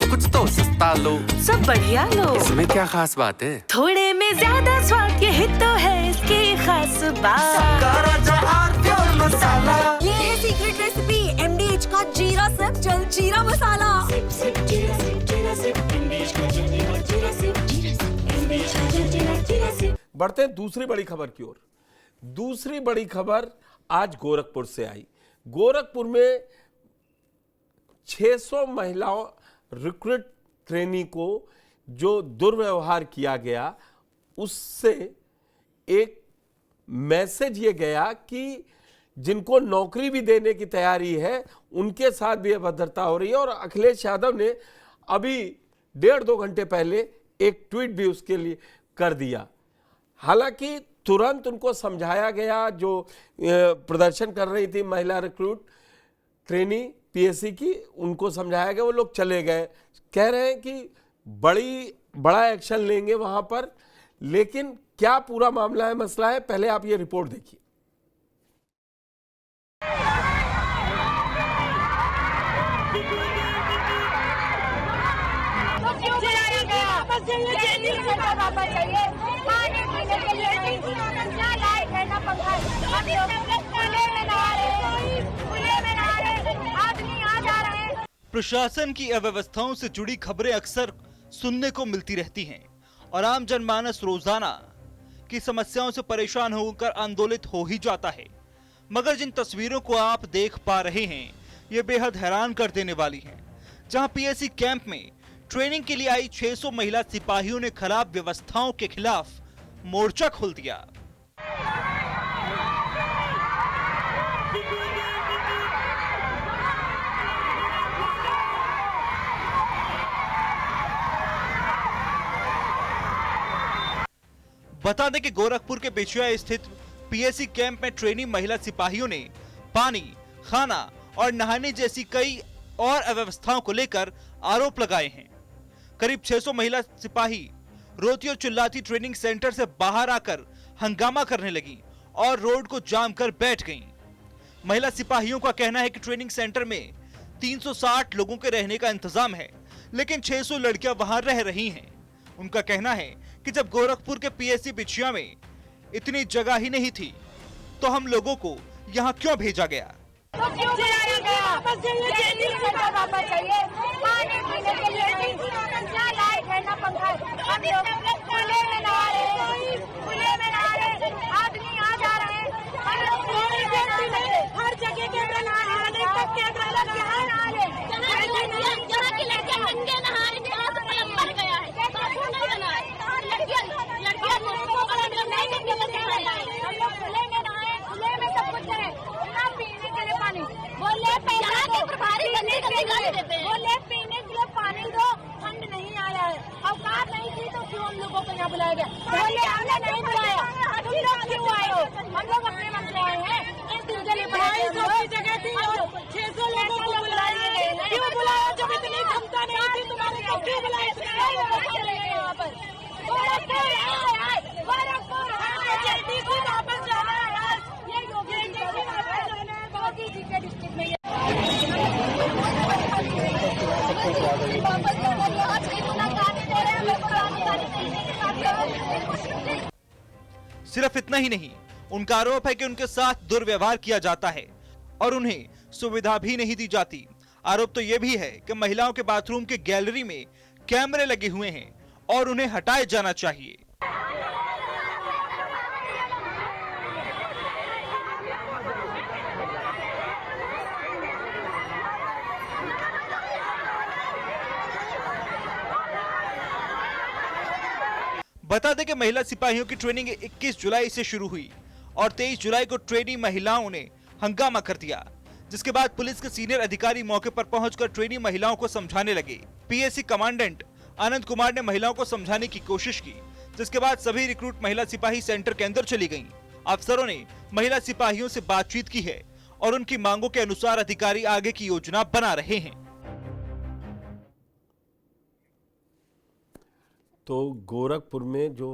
कुछ तो सस्ता लो, सब बढ़िया लो। इसमें क्या खास बात है? थोड़े में ज्यादा स्वाद, यही तो है इसकी खास बात। मसाला, ये है सीक्रेट रेसिपी MDH का जीरा सिप जल जीरा मसाला। बढ़ते हैं दूसरी बड़ी खबर की ओर। दूसरी बड़ी खबर आज गोरखपुर से आई। गोरखपुर में 600 महिलाओं रिक्रूट ट्रेनी को जो दुर्व्यवहार किया गया, उससे एक मैसेज ये गया कि जिनको नौकरी भी देने की तैयारी है उनके साथ भी अभद्रता हो रही है। और अखिलेश यादव ने अभी 1.5-2 घंटे पहले एक ट्वीट भी उसके लिए कर दिया। हालांकि तुरंत उनको समझाया गया, जो प्रदर्शन कर रही थी महिला रिक्रूट ट्रेनी PSC की, उनको समझाया गया, वो लोग चले गए। कह रहे हैं कि बड़ा एक्शन लेंगे वहां पर। लेकिन क्या पूरा मामला है, मसला है, पहले आप ये रिपोर्ट देखिए। प्रशासन की अव्यवस्थाओं से जुड़ी खबरें अक्सर सुनने को मिलती रहती हैं और आम जनमानस रोजाना की समस्याओं से परेशान होकर आंदोलित हो ही जाता है। मगर जिन तस्वीरों को आप देख पा रहे हैं ये बेहद हैरान कर देने वाली हैं, जहां PSC कैंप में ट्रेनिंग के लिए आई 600 महिला सिपाहियों ने खराब व्यवस्थाओं के खिलाफ मोर्चा खोल दिया। बता दें कि गोरखपुर के बिछुआ स्थित PSC कैंप में ट्रेनी महिला सिपाहियों ने पानी, खाना और नहाने जैसी कई और अव्यवस्थाओं को लेकर आरोप लगाए हैं। करीब 600 महिला सिपाही रोती और चिल्लाती ट्रेनिंग सेंटर से बाहर आकर हंगामा करने लगी और रोड को जाम कर बैठ गईं। महिला सिपाहियों का कहना है कि ट्रेनिंग सेंटर में 360 लोगों के रहने का इंतजाम है, लेकिन 600 लड़कियां वहां रह रही हैं। उनका कहना है कि जब गोरखपुर के PSC बिछिया में इतनी जगह ही नहीं थी तो हम लोगों को यहाँ क्यों भेजा गया? बोले पीने के लिए पानी दो, ठंड नहीं आया है, अवकाश नहीं थी तो क्यों हम लोगों को यहाँ बुलाया गया? बोले हमने नहीं बुलाया, तुम लोग क्यों आए हो? हम लोग अपने मन से आए हैं, इस दिन के लिए 250 की जगह थी और 600 लोगों को बुलाया गया। क्यों बुलाया? जब इतनी क्षमता नहीं थी तुम्हारे को क्यों बुलाया? यहाँ पर गोरखपुर जल्दी से वापस जाना है। ये योगी जी के वापस जाना है, मोदी जी के डिस्ट्रिक्ट में। सिर्फ इतना ही नहीं, उनका आरोप है कि उनके साथ दुर्व्यवहार किया जाता है और उन्हें सुविधा भी नहीं दी जाती। आरोप तो यह भी है कि महिलाओं के बाथरूम के गैलरी में कैमरे लगे हुए हैं और उन्हें हटाए जाना चाहिए। बता दें कि महिला सिपाहियों की ट्रेनिंग 21 जुलाई से शुरू हुई और 23 जुलाई को ट्रेनी महिलाओं ने हंगामा कर दिया, जिसके बाद पुलिस के सीनियर अधिकारी मौके पर पहुंचकर ट्रेनी महिलाओं को समझाने लगे। PSC कमांडेंट आनंद कुमार ने महिलाओं को समझाने की कोशिश की, जिसके बाद सभी रिक्रूट महिला सिपाही सेंटर के अंदर चली गईं। अफसरों ने महिला सिपाहियों से बातचीत की है और उनकी मांगों के अनुसार अधिकारी आगे की योजना बना रहे हैं। तो गोरखपुर में जो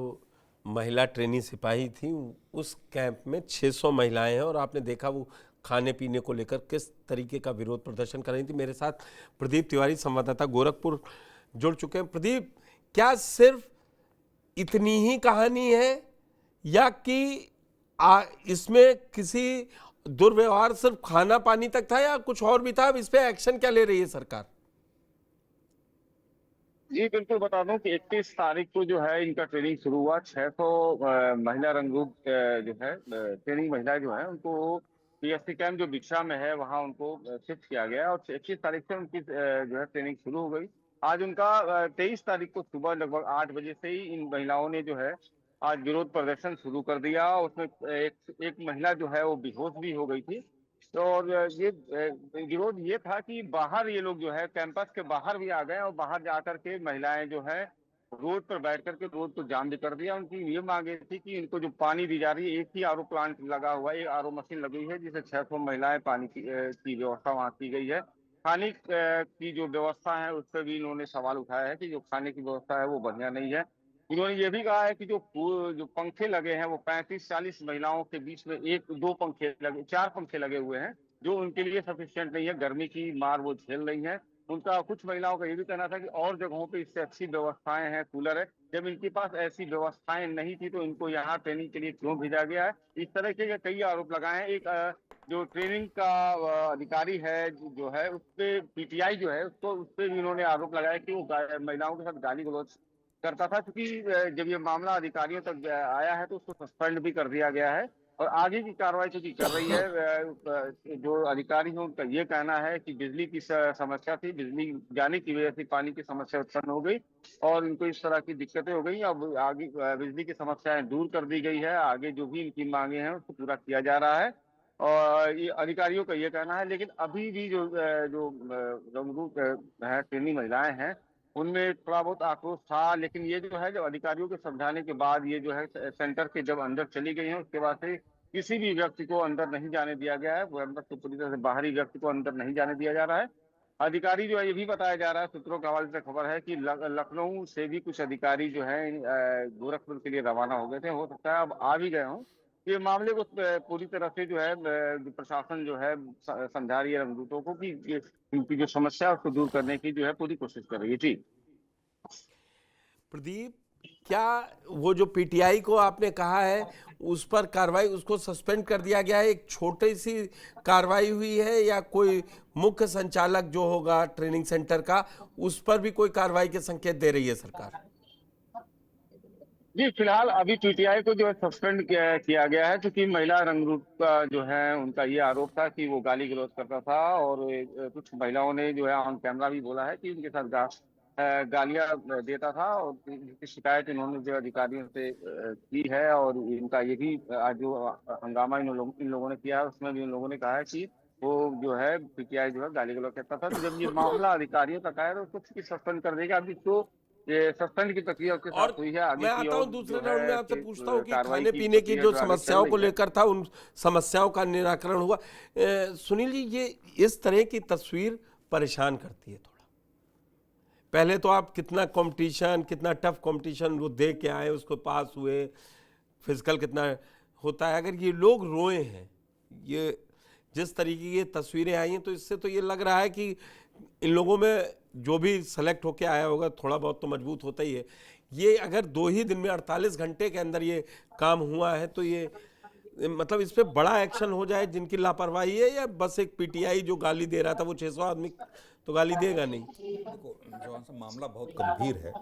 महिला ट्रेनी सिपाही थी, उस कैंप में 600 महिलाएं हैं और आपने देखा वो खाने पीने को लेकर किस तरीके का विरोध प्रदर्शन कर रही थी। मेरे साथ प्रदीप तिवारी संवाददाता गोरखपुर जुड़ चुके हैं। प्रदीप, क्या सिर्फ इतनी ही कहानी है या कि इसमें किसी दुर्व्यवहार सिर्फ खाना पानी तक था या कुछ और भी था? अब इस पे एक्शन क्या ले रही है सरकार? जी बिल्कुल बता दूं कि 31 तारीख को जो है इनका ट्रेनिंग शुरू हुआ। 600 महिला रंगरूप जो है ट्रेनिंग महिला जो है उनको पीएससी कैंप जो बिछा में है वहां उनको शिफ्ट किया गया और 21 तारीख से उनकी जो है ट्रेनिंग शुरू हो गई। आज उनका 23 तारीख को सुबह लगभग 8 बजे से ही इन महिलाओं ने जो है आज विरोध प्रदर्शन शुरू कर दिया। उसमें एक महिला जो है वो बेहोश भी हो गई थी। तो और ये विरोध ये था कि बाहर ये लोग जो है कैंपस के बाहर भी आ गए और बाहर जाकर के महिलाएं जो है रोड पर बैठ करके रोड को जाम भी कर दिया। उनकी ये मांगे थी कि इनको जो पानी दी जा रही है, एक ही आरओ प्लांट लगा हुआ है, एक आरओ मशीन लगी है जिसे 600 महिलाएं पानी की व्यवस्था वहाँ की गई है। खाने की जो व्यवस्था है उस पर भी इन्होंने सवाल उठाया है कि जो खाने की व्यवस्था है वो बढ़िया नहीं है। उन्होंने ये भी कहा है कि जो पंखे लगे हैं वो 35-40 महिलाओं के बीच में 4 पंखे लगे हुए हैं जो उनके लिए सफिशिएंट नहीं है। गर्मी की मार वो झेल रही है। उनका कुछ महिलाओं का ये भी कहना था कि और जगहों पे इससे अच्छी व्यवस्थाएं हैं, कूलर है। जब इनके पास ऐसी व्यवस्थाएं नहीं थी तो इनको यहाँ ट्रेनिंग के लिए क्यों भेजा गया है? इस तरह के कई आरोप लगाए हैं। एक जो ट्रेनिंग का अधिकारी है जो है उस पर पीटीआई जो है उस पर भी इन्होंने आरोप लगाया कि वो महिलाओं के साथ गाली गलौज करता था। क्योंकि जब ये मामला अधिकारियों तक आया है तो उसको सस्पेंड भी कर दिया गया है और आगे की कार्रवाई चूंकि कर रही है। जो अधिकारी हैं उनका ये कहना है कि बिजली की समस्या थी, बिजली जाने की वजह से पानी की समस्या उत्पन्न हो गई और इनको इस तरह की दिक्कतें हो गई। अब आगे बिजली की समस्याएं दूर कर दी गई है, आगे जो भी इनकी मांगे हैं उसको पूरा किया जा रहा है और ये अधिकारियों का ये कहना है। लेकिन अभी भी जो रंगरूप है ट्रेनी महिलाएं हैं उनमें थोड़ा बहुत आक्रोश था। लेकिन ये जो है जब अधिकारियों के समझाने के बाद ये जो है सेंटर के जब अंदर चली गई हैं उसके बाद से किसी भी व्यक्ति को अंदर नहीं जाने दिया गया है। वो अंदर तो पूरी तरह से बाहरी व्यक्ति को अंदर नहीं जाने दिया जा रहा है। अधिकारी जो है ये भी बताया जा रहा है, सूत्रों के हवाले से खबर है कि लखनऊ से भी कुछ अधिकारी जो है गोरखपुर के लिए रवाना हो गए थे। हो सकता है अब आ भी गए हों। ये मामले को पूरी तरह से जो है प्रशासन जो है समझा रही है रंगदूतों को कि इनकी जो समस्या है उसको दूर करने की जो है पूरी कोशिश कर रही है। जी प्रदीप, क्या वो जो पीटीआई को आपने कहा है उस पर कार्रवाई, उसको सस्पेंड कर दिया गया है, एक छोटी सी कार्रवाई हुई है या कोई मुख्य संचालक जो होगा ट्रेनिंग सेंटर का उस पर भी कोई कार्रवाई के संकेत दे रही है सरकार? जी फिलहाल अभी पीटीआई को जो है सस्पेंड किया गया है क्योंकि महिला रंगरूप का जो है उनका ये आरोप था कि वो गाली गलौज करता था और कुछ महिलाओं ने जो है ऑन कैमरा भी बोला है कि उनके साथ गालियां देता था और इसकी शिकायत इन्होंने जो अधिकारियों से की है। और इनका ये भी आज जो हंगामा इन लोगों ने किया है उसमें भी इन लोगों ने कहा है कि वो जो है पीटीआई जो है गाली गलौज करता था। तो जब ये मामला अधिकारियों तक आया तो कुछ सस्पेंड कर देगा। अभी तो ये सस्पेंड की प्रक्रिया उसके साथ हुई है। आगे मैं आता हूं दूसरे राउंड में आपसे पूछता हूं कि खाने पीने की जो समस्याओं को लेकर था उन समस्याओं का निराकरण हुआ? सुनील जी, ये इस तरह की तस्वीर परेशान करती है थोड़ा। पहले तो आप कितना कंपटीशन, कितना टफ कंपटीशन वो दे के आए, उसको पास हुए, फिजिकल कितना होता है। अगर ये लोग रोए हैं, ये जिस तरीके की तस्वीरें आई हैं तो इससे तो ये लग रहा है कि इन लोगों में जो भी सेलेक्ट होके आया होगा थोड़ा बहुत तो मजबूत होता ही है। ये अगर 2 ही दिन में 48 घंटे के अंदर ये काम हुआ है तो ये मतलब इस पे बड़ा एक्शन हो जाए जिनकी लापरवाही है, या बस एक पीटीआई जो गाली दे रहा था वो 600 आदमी तो गाली देगा नहीं? देखो जवान साहब, मामला बहुत गंभीर है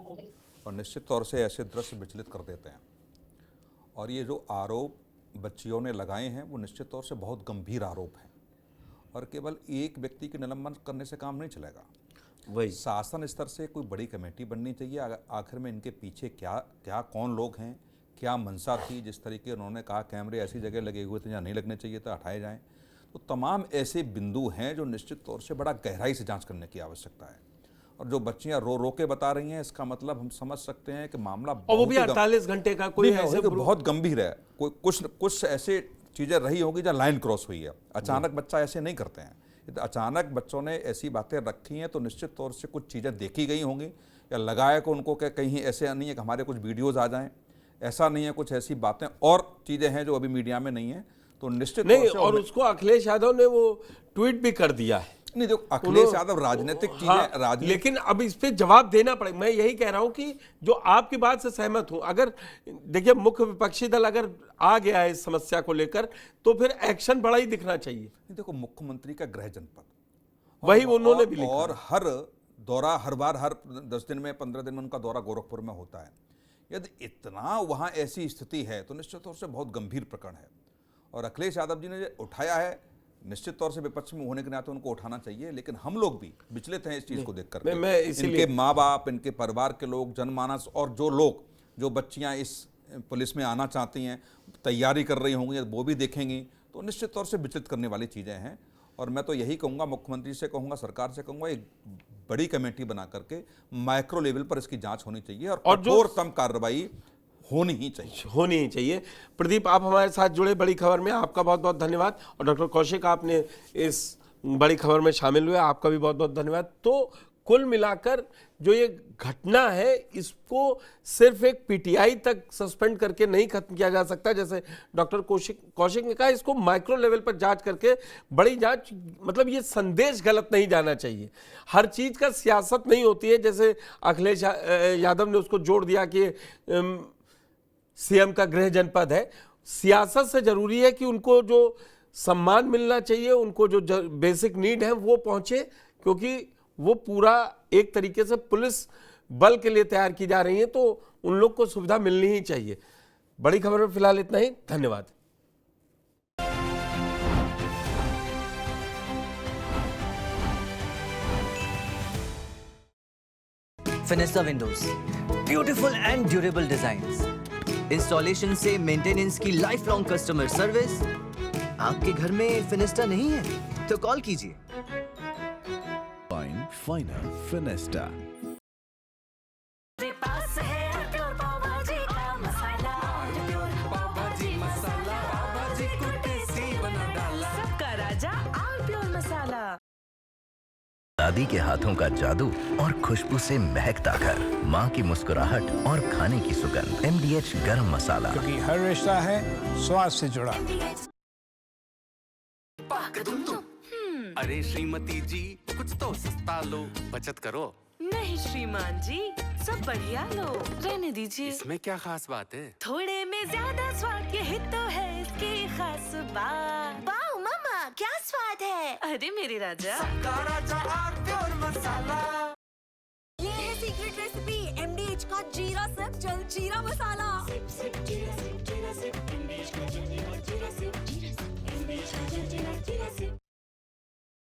और निश्चित तौर से ऐसे दृश्य विचलित कर देते हैं। और ये जो आरोप बच्चियों ने लगाए हैं वो निश्चित तौर से बहुत गंभीर आरोप हैं और केवल एक व्यक्ति के निलंबन करने से काम नहीं चलेगा। वही शासन स्तर से कोई बड़ी कमेटी बननी चाहिए। आखिर में इनके पीछे क्या कौन लोग हैं, क्या मंशा थी। जिस तरीके उन्होंने कहा कैमरे ऐसी जगह लगे हुए थे जहाँ नहीं लगने चाहिए तो हटाए जाएं। तो तमाम ऐसे बिंदु हैं जो निश्चित तौर से बड़ा गहराई से जांच करने की आवश्यकता है। और जो बच्चियां रो के बता रही हैं इसका मतलब हम समझ सकते हैं कि मामला और वो भी 48 घंटे का कोई ऐसे बहुत गंभीर है। कुछ ऐसे चीज़ें रही होगी जहाँ लाइन क्रॉस हुई है। अचानक बच्चा ऐसे नहीं करते हैं। अचानक बच्चों ने ऐसी बातें रखी हैं तो निश्चित तौर से कुछ चीज़ें देखी गई होंगी या लगाया को उनको कि कहीं ऐसे नहीं है कि हमारे कुछ वीडियोज़ आ जाएँ, ऐसा नहीं है। कुछ ऐसी बातें और चीज़ें हैं जो अभी मीडिया में नहीं है। तो निश्चित नहीं, तौर से और उसको अखिलेश यादव ने वो ट्वीट भी कर दिया है। नहीं, देखो अखिलेश यादव राजनीतिक चीजें हाँ, लेकिन अब इस पे जवाब देना पड़ेगा। मैं यही कह रहा हूं कि जो आपकी बात से सहमत हूं, अगर देखिए मुख्य विपक्षी दल अगर आ गया है इस समस्या को लेकर तो फिर एक्शन बड़ा ही दिखना चाहिए। देखो मुख्यमंत्री का गृह जनपद, वही उन्होंने भी लिखा और हर दौरा हर बार हर 10 दिन में 15 दिन में उनका दौरा गोरखपुर में होता है। यदि इतना वहां ऐसी स्थिति है तो निश्चित तौर से बहुत गंभीर प्रकरण है, और अखिलेश यादव जी ने जो उठाया है निश्चित तौर से विपक्ष में होने के नाते उनको उठाना चाहिए, लेकिन हम लोग भी विचलित हैं इस चीज को देखकर। इनके माँ बाप, इनके परिवार के लोग, जनमानस और जो लोग, जो बच्चियां इस पुलिस में आना चाहती हैं, तैयारी कर रही होंगी, वो भी देखेंगी, तो निश्चित तौर से विचलित करने वाली चीजें हैं। और मैं तो यही कहूँगा, मुख्यमंत्री से कहूँगा, सरकार से कहूँगा, एक बड़ी कमेटी बना करके माइक्रो लेवल पर इसकी जांच होनी चाहिए और कठोरतम कार्रवाई होनी ही चाहिए। प्रदीप, आप हमारे साथ जुड़े बड़ी खबर में, आपका बहुत बहुत धन्यवाद। और डॉक्टर कौशिक, आपने इस बड़ी खबर में शामिल हुए, आपका भी बहुत बहुत धन्यवाद। तो कुल मिलाकर जो ये घटना है इसको सिर्फ एक पीटीआई तक सस्पेंड करके नहीं खत्म किया जा सकता, जैसे डॉक्टर कौशिक ने कहा, इसको माइक्रो लेवल पर जांच करके बड़ी जांच, मतलब ये संदेश गलत नहीं जाना चाहिए। हर चीज का सियासत नहीं होती है, जैसे अखिलेश यादव ने उसको जोड़ दिया कि सीएम का गृह जनपद है। सियासत से जरूरी है कि उनको जो सम्मान मिलना चाहिए, उनको जो बेसिक नीड है वो पहुंचे, क्योंकि वो पूरा एक तरीके से पुलिस बल के लिए तैयार की जा रही है, तो उन लोग को सुविधा मिलनी ही चाहिए। बड़ी खबर में फिलहाल इतना ही, धन्यवाद। Finista windows, beautiful and durable designs, installation से मेंटेनेंस की लाइफ लॉन्ग कस्टमर सर्विस। आपके घर में फिनिस्टा नहीं है तो कॉल कीजिए। फाइनल फिनिस्टा। पास है प्योर पाव भाजी का मसाला, प्योर पाव भाजी मसाला, पाव भाजी को टेस्टी बना डाला, सबका राजा आल प्योर मसाला। दादी के हाथों का जादू और खुशबू से महकता घर, माँ की मुस्कुराहट और खाने की सुगंध। MDH गरम मसाला, क्योंकि हर रिश्ता है स्वाद से जुड़ा। अरे श्रीमती जी, कुछ तो सस्ता लो, बचत करो। नहीं श्रीमान जी, सब बढ़िया लो, रहने दीजिए। इसमें क्या खास बात है? थोड़े में ज्यादा स्वाद, यही तो है इसकी खास बात। वाओ मामा, क्या स्वाद है। अरे मेरे राजा, सबका राजा आल प्योर मसाला। ये है सीक्रेट रेसिपी MDH का जीरा सिप जल जीरा मसाला।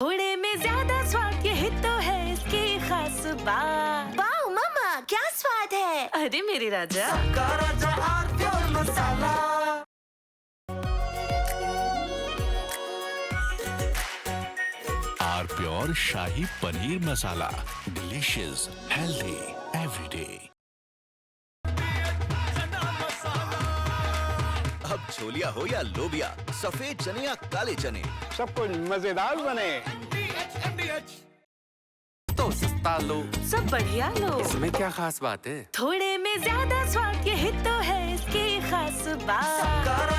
थोड़े में ज्यादा स्वाद, यही तो है इसकी खास बात। वाओ मामा, क्या स्वाद है। अरे मेरे राजा, सबका राजा all pure masala. Our pure shahi paneer masala, delicious, healthy everyday. अब छोलिया हो या लोबिया, सफेद चने या काले चने, सब कुछ मजेदार बने। तो सस्ता लो, सब बढ़िया लो, इसमें क्या खास बात है? थोड़े में ज्यादा स्वाद, यही तो है इसकी खास बात।